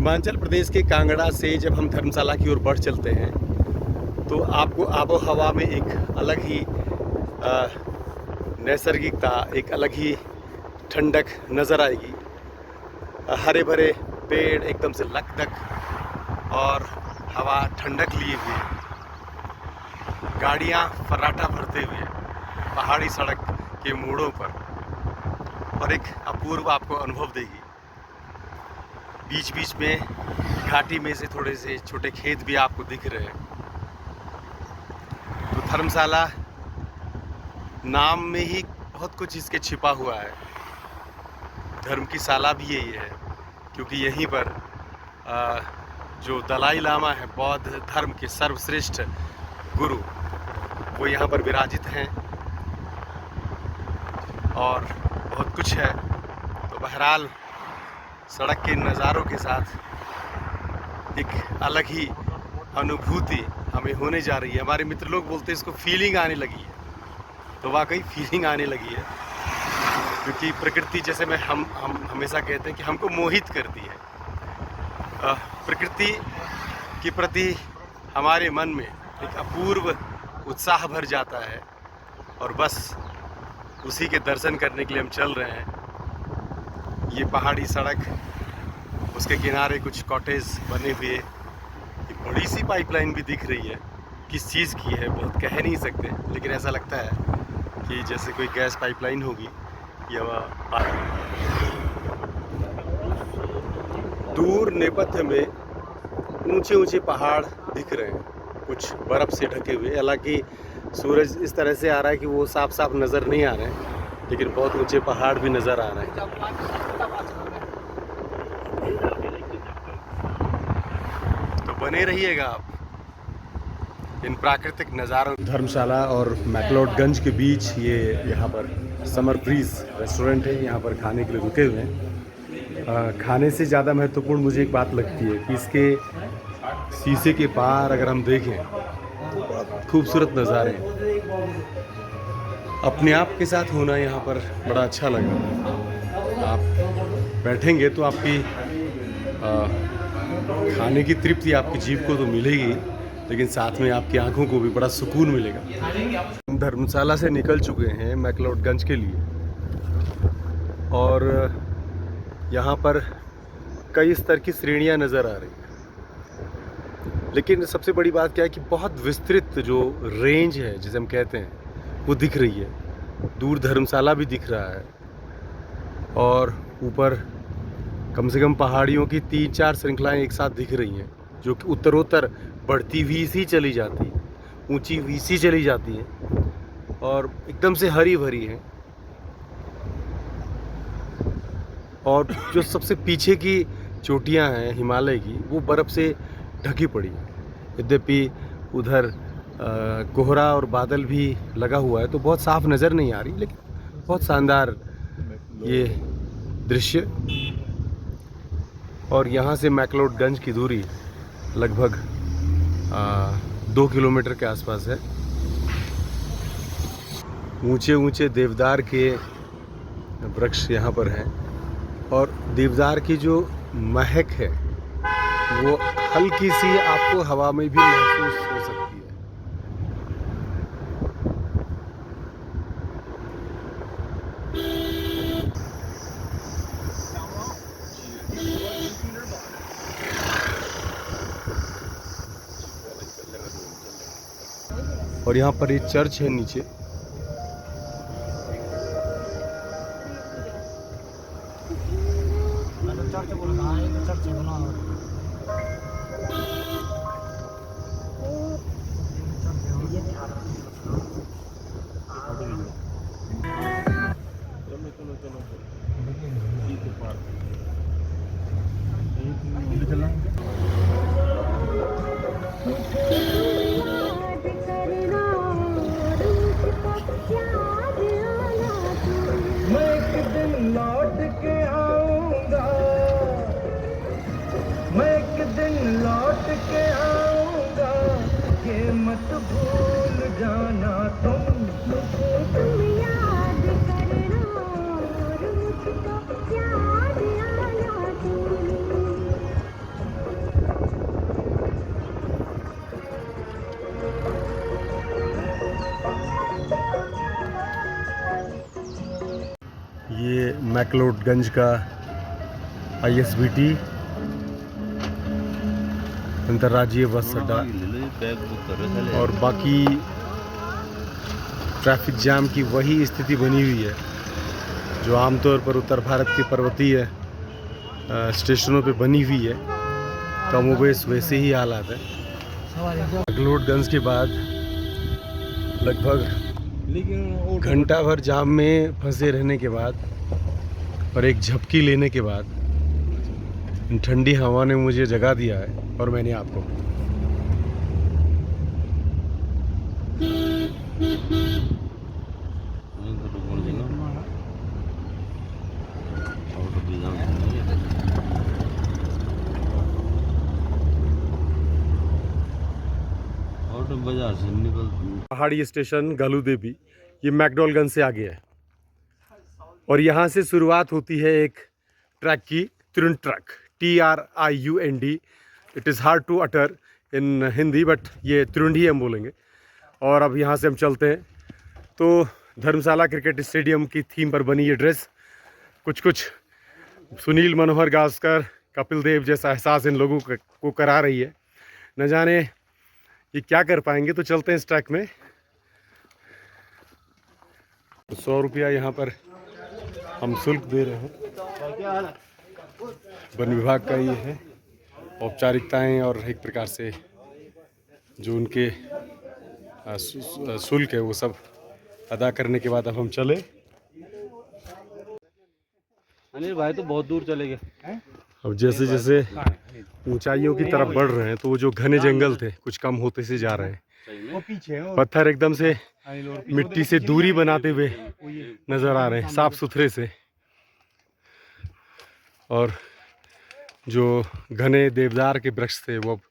हिमाचल प्रदेश के कांगड़ा से जब हम धर्मशाला की ओर बढ़ चलते हैं तो आपको आबो हवा में एक अलग ही नैसर्गिकता, एक अलग ही ठंडक नज़र आएगी। हरे भरे पेड़ एकदम से लकदक और हवा ठंडक लिए हुए, गाड़ियाँ फर्राटा भरते हुए पहाड़ी सड़क के मोड़ों पर, और एक अपूर्व आपको अनुभव देगी। बीच बीच में घाटी में से थोड़े से छोटे खेत भी आपको दिख रहे हैं। तो धर्मशाला नाम में ही बहुत कुछ इसके छिपा हुआ है। धर्म की शाला भी यही है, क्योंकि यहीं पर जो दलाई लामा है, बौद्ध धर्म के सर्वश्रेष्ठ गुरु, वो यहाँ पर विराजित हैं और बहुत कुछ है। तो बहरहाल सड़क के नज़ारों के साथ एक अलग ही अनुभूति हमें होने जा रही है। हमारे मित्र लोग बोलते हैं इसको फीलिंग आने लगी है, तो वाकई फीलिंग आने लगी है, क्योंकि प्रकृति, जैसे हम हमेशा कहते हैं कि हमको मोहित करती है। प्रकृति के प्रति हमारे मन में एक अपूर्व उत्साह भर जाता है और बस उसी के दर्शन करने के लिए हम चल रहे हैं। ये पहाड़ी सड़क, उसके किनारे कुछ कॉटेज बने हुए, एक बड़ी सी पाइपलाइन भी दिख रही है। किस चीज़ की है बहुत कह नहीं सकते, लेकिन ऐसा लगता है कि जैसे कोई गैस पाइपलाइन होगी या दूर नेपथ्य में ऊंचे ऊंचे पहाड़ दिख रहे हैं, कुछ बर्फ़ से ढके हुए। हालांकि सूरज इस तरह से आ रहा है कि वो साफ साफ नज़र नहीं आ रहे हैं, लेकिन बहुत ऊंचे पहाड़ भी नज़र आ रहे हैं। तो बने रहिएगा आप इन प्राकृतिक नज़ारों। धर्मशाला और मैक्लोडगंज के बीच ये यहाँ पर समर ब्रीज रेस्टोरेंट है। यहाँ पर खाने के लिए रुके हुए हैं। खाने से ज़्यादा महत्वपूर्ण मुझे एक बात लगती है कि इसके शीशे के पार अगर हम देखें तो बहुत खूबसूरत नज़ारे हैं। अपने आप के साथ होना यहाँ पर बड़ा अच्छा लगा। आप बैठेंगे तो आपकी खाने की तृप्ति आपकी जीभ को तो मिलेगी, लेकिन साथ में आपकी आंखों को भी बड़ा सुकून मिलेगा। हम धर्मशाला से निकल चुके हैं मैक्लोडगंज के लिए, और यहाँ पर कई स्तर की श्रेणियाँ नज़र आ रही हैं। लेकिन सबसे बड़ी बात क्या है कि बहुत विस्तृत जो रेंज है, जिसे हम कहते हैं, वो दिख रही है। दूर धर्मशाला भी दिख रहा है, और ऊपर कम से कम पहाड़ियों की 3-4 श्रृंखलाएँ एक साथ दिख रही हैं, जो कि उत्तरोत्तर बढ़ती हुई सी चली जाती हैं, ऊंची हुई सी चली जाती हैं और एकदम से हरी भरी हैं। और जो सबसे पीछे की चोटियां हैं हिमालय की, वो बर्फ़ से ढकी पड़ी हैं। यद्यपि उधर कोहरा और बादल भी लगा हुआ है, तो बहुत साफ नज़र नहीं आ रही, लेकिन बहुत शानदार ये दृश्य। और यहाँ से मैक्लोडगंज की दूरी लगभग 2 किलोमीटर के आसपास है। ऊंचे ऊंचे देवदार के वृक्ष यहाँ पर हैं, और देवदार की जो महक है वो हल्की सी आपको हवा में भी महसूस हो सकती है। और यहाँ पर एक चर्च है नीचे। मत भूल जाना तुम, तुम याद करना और मुझको याद आना तुम। मैक्लोडगंज का ISBT अंतर्राज्यीय बस अड्डा और बाकी ट्रैफिक जाम की वही स्थिति बनी हुई है जो आमतौर पर उत्तर भारत के पर्वतीय स्टेशनों पे बनी हुई है। कमोबेश वैसे ही हालात है। मैक्लोडगंज के बाद लगभग घंटा भर जाम में फंसे रहने के बाद और एक झपकी लेने के बाद ठंडी हवा ने मुझे जगा दिया है और मैंने आपको बाजार से निकल पहाड़ी स्टेशन गालू देवी ये मैकडॉलगंज से आगे है और यहाँ से शुरुआत होती है एक ट्रैक की, Triund track, TRIUND। It is hard to utter in Hindi but ये त्रिउंड ही हम बोलेंगे। और अब यहाँ से हम चलते हैं तो धर्मशाला क्रिकेट स्टेडियम की थीम पर बनी ये ड्रेस कुछ सुनील मनोहर गावस्कर, कपिल देव जैसा एहसास इन लोगों को करा रही है। न जाने ये क्या कर पाएंगे। तो चलते हैं इस ट्रैक में। 100 रुपया यहाँ पर हम शुल्क दे रहे हैं। वन विभाग का ये है औपचारिकताएं और एक प्रकार से जो उनके शुल्क है वो सब अदा करने के बाद अब हम चले। अनिल भाई तो बहुत दूर चले गए। अब जैसे जैसे ऊंचाइयों की तरफ बढ़ रहे हैं तो वो जो घने जंगल थे कुछ कम होते से जा रहे हैं। पत्थर एकदम से मिट्टी से दूरी बनाते हुए नजर आ रहे हैं, साफ सुथरे से। और जो घने देवदार के वृक्ष थे वो अब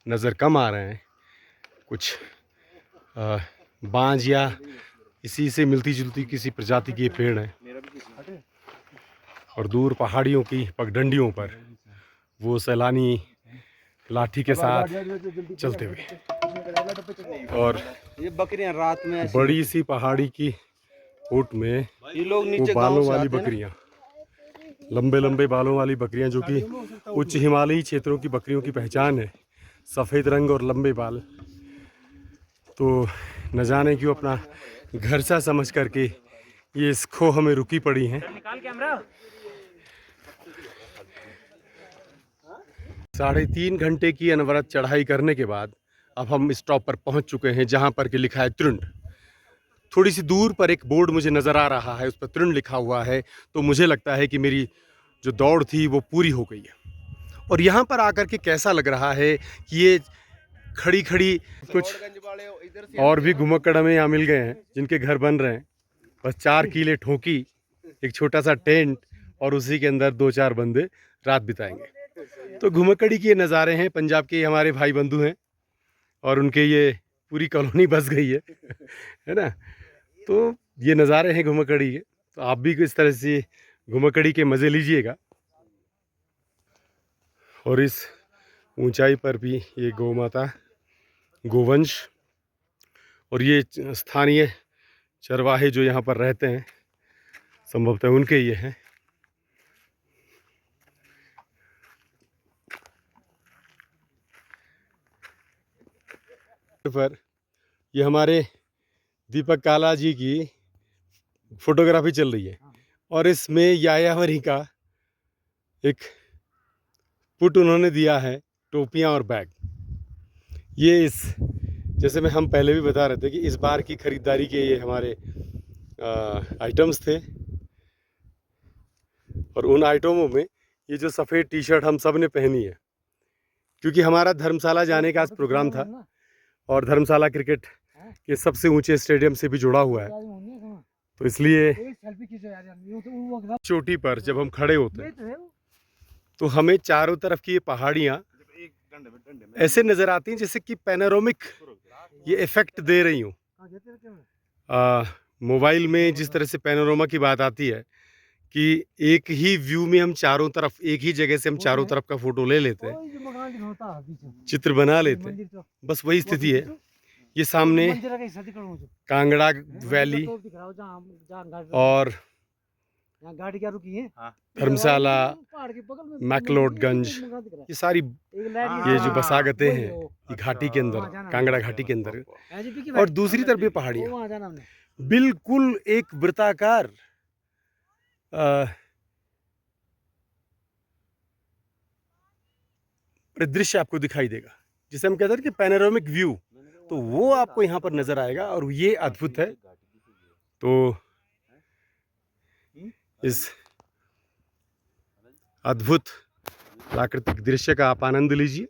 नज़र कम आ रहे हैं। कुछ बांज या इसी से मिलती जुलती किसी प्रजाति के पेड़ हैं। और दूर पहाड़ियों की पगडंडियों पर वो सैलानी लाठी के साथ चलते हुए और ये बकरियां रात में बड़ी सी पहाड़ी की ओट में ये लोग वो नीचे बालों वाली बकरियां, लंबे लंबे बालों वाली बकरियां जो कि उच्च हिमालयी क्षेत्रों की बकरियों की पहचान है। सफ़ेद रंग और लंबे बाल। तो न जाने क्यों अपना घर सा समझ करके ये इस खोह में रुकी पड़ी हैं। 3.5 घंटे की अनवरत चढ़ाई करने के बाद अब हम स्टॉप पर पहुंच चुके हैं जहां पर कि लिखा है त्रिउंड। थोड़ी सी दूर पर एक बोर्ड मुझे नज़र आ रहा है, उस पर त्रिउंड लिखा हुआ है। तो मुझे लगता है कि मेरी जो दौड़ थी वो पूरी हो गई है। और यहाँ पर आकर के कैसा लग रहा है कि ये खड़ी खड़ी कुछ और भी घुमक्कड़ हमें यहाँ मिल गए हैं जिनके घर बन रहे हैं। बस 4 कीले ठोकी, एक छोटा सा टेंट और उसी के अंदर 2-4 बंदे रात बिताएंगे। तो घुमक्कड़ी के ये नज़ारे हैं। पंजाब के हमारे भाई बंधु हैं और उनके ये पूरी कॉलोनी बस गई है ना। तो ये नज़ारे हैं घुमक्कड़ी के। तो आप भी इस तरह से घुमक्कड़ी के मज़े लीजिएगा। और इस ऊंचाई पर भी ये गौ माता, गोवंश और ये स्थानीय चरवाहे जो यहाँ पर रहते हैं संभवतः उनके ये हैं। पर ये हमारे दीपक काला जी की फोटोग्राफी चल रही है और इसमें यायावरी का एक पुट उन्होंने दिया है, टोपियाँ और बैग। ये इस जैसे मैं हम पहले भी बता रहे थे कि इस बार की ख़रीदारी के ये हमारे आइटम्स थे। और उन आइटमों में ये जो सफ़ेद टी शर्ट हम सब ने पहनी है क्योंकि हमारा धर्मशाला जाने का आज प्रोग्राम था और धर्मशाला क्रिकेट के सबसे ऊंचे स्टेडियम से भी जुड़ा हुआ है। तो इसलिए चोटी पर जब हम खड़े होते हैं तो हमें चारों तरफ की ये पहाड़ियाँ ऐसे नज़र आती हैं जैसे कि पैनोरामिक ये इफ़ेक्ट दे रही हूँ। मोबाइल में जिस तरह से पैनोरामा की बात आती है कि एक ही व्यू में हम चारों तरफ, एक ही जगह से हम चारों तरफ का फ़ोटो ले लेते हैं, चित्र बना लेते हैं, बस वही स्थिति है। ये सामने कांगड़ा वैली और यहाँ गाड़ियाँ रुकी हैं। धर्मशाला, पहाड़ के बगल में मैक्लोडगंज, एक मकान दिख रहा ये सारी है। एक लाइट ये जो बसागतें वही हैं वो। ये घाटी के अंदर, कांगड़ा घाटी के अंदर, है जी पिकी और भाई। दूसरी तरफ ये वो पहाड़ियाँ, वहाँ जाना हमने। बिल्कुल एक वृत्ताकार परिदृश्य आपको दिखाई देगा, जिसे हम कहते हैं कि पैनोरामिक व्यू, तो वो आपको यहाँ पर नजर आएगा और ये अद्भुत है। तो इस अद्भुत प्राकृतिक दृश्य का आप आनंद लीजिए।